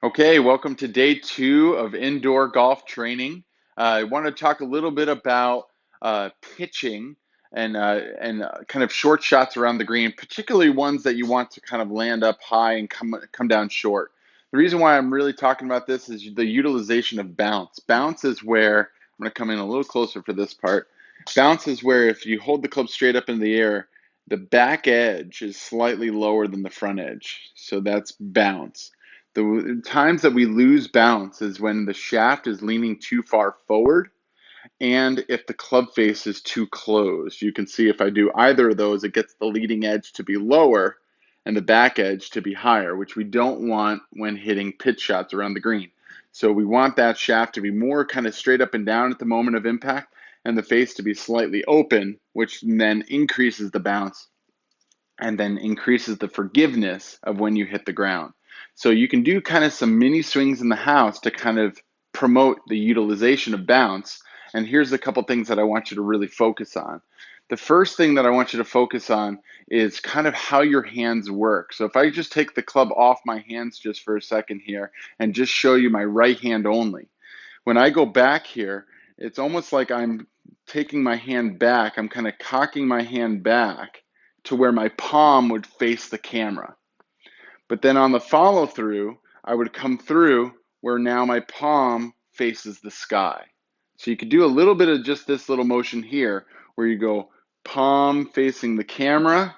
Okay, welcome to day 2 of indoor golf training. I want to talk a little bit about pitching and kind of short shots around the green, particularly ones that you want to kind of land up high and come down short. The reason why I'm really talking about this is the utilization of bounce. Bounce is where I'm going to come in a little closer for this part. Bounce is where if you hold the club straight up in the air, the back edge is slightly lower than the front edge. So that's bounce. The times that we lose bounce is when the shaft is leaning too far forward and if the club face is too closed. You can see if I do either of those, it gets the leading edge to be lower and the back edge to be higher, which we don't want when hitting pitch shots around the green. So we want that shaft to be more kind of straight up and down at the moment of impact and the face to be slightly open, which then increases the bounce and then increases the forgiveness of when you hit the ground. So you can do kind of some mini swings in the house to kind of promote the utilization of bounce. And here's a couple things that I want you to really focus on. The first thing that I want you to focus on is kind of how your hands work. So if I just take the club off my hands just for a second here and just show you my right hand only. When I go back here, it's almost like I'm taking my hand back. I'm kind of cocking my hand back to where my palm would face the camera. But then on the follow through, I would come through where now my palm faces the sky. So you could do a little bit of just this little motion here where you go palm facing the camera,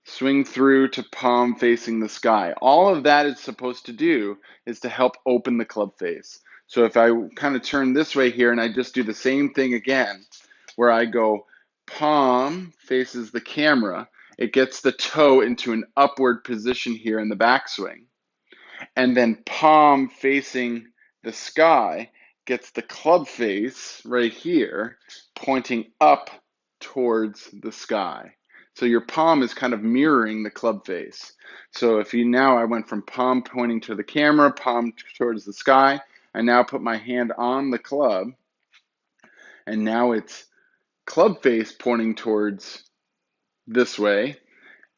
swing through to palm facing the sky. All of that is supposed to do is to help open the club face. So if I kind of turn this way here and I just do the same thing again, where I go palm faces the camera, it gets the toe into an upward position here in the backswing. And then palm facing the sky gets the club face right here pointing up towards the sky. So your palm is kind of mirroring the club face. So if you now, I went from palm pointing to the camera, palm towards the sky. I now put my hand on the club, and now it's club face pointing towards this way,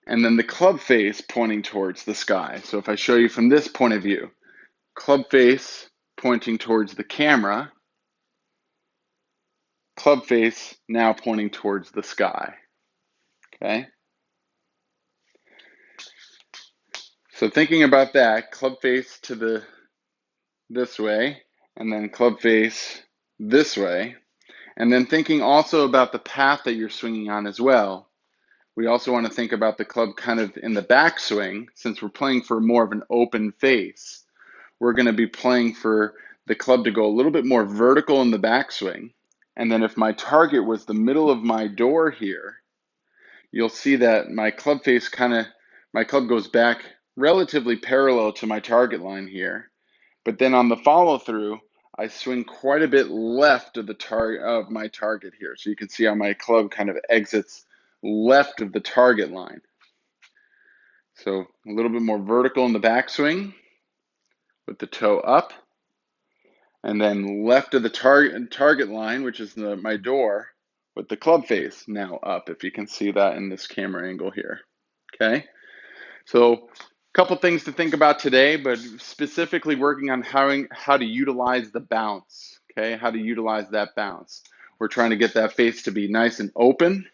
and then the club face pointing towards the sky. So if I show you from this point of view, club face pointing towards the camera, club face now pointing towards the sky. Okay? So thinking about that, club face to the this way, and then club face this way, and then thinking also about the path that you're swinging on as well. We also want to think about the club kind of in the backswing, since we're playing for more of an open face. We're going to be playing for the club to go a little bit more vertical in the backswing. And then if my target was the middle of my door here, you'll see that my club face my club goes back relatively parallel to my target line here. But then on the follow through, I swing quite a bit left of my target here. So you can see how my club kind of exits left of the target line. So a little bit more vertical in the backswing with the toe up. And then left of the target line, which is my door, with the club face now up, if you can see that in this camera angle here. Okay, so a couple things to think about today, but specifically working on how to utilize the bounce. Okay, how to utilize that bounce. We're trying to get that face to be nice and open,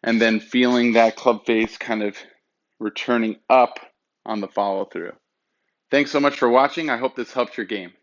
and then feeling that club face kind of returning up on the follow through. Thanks so much for watching. I hope this helps your game.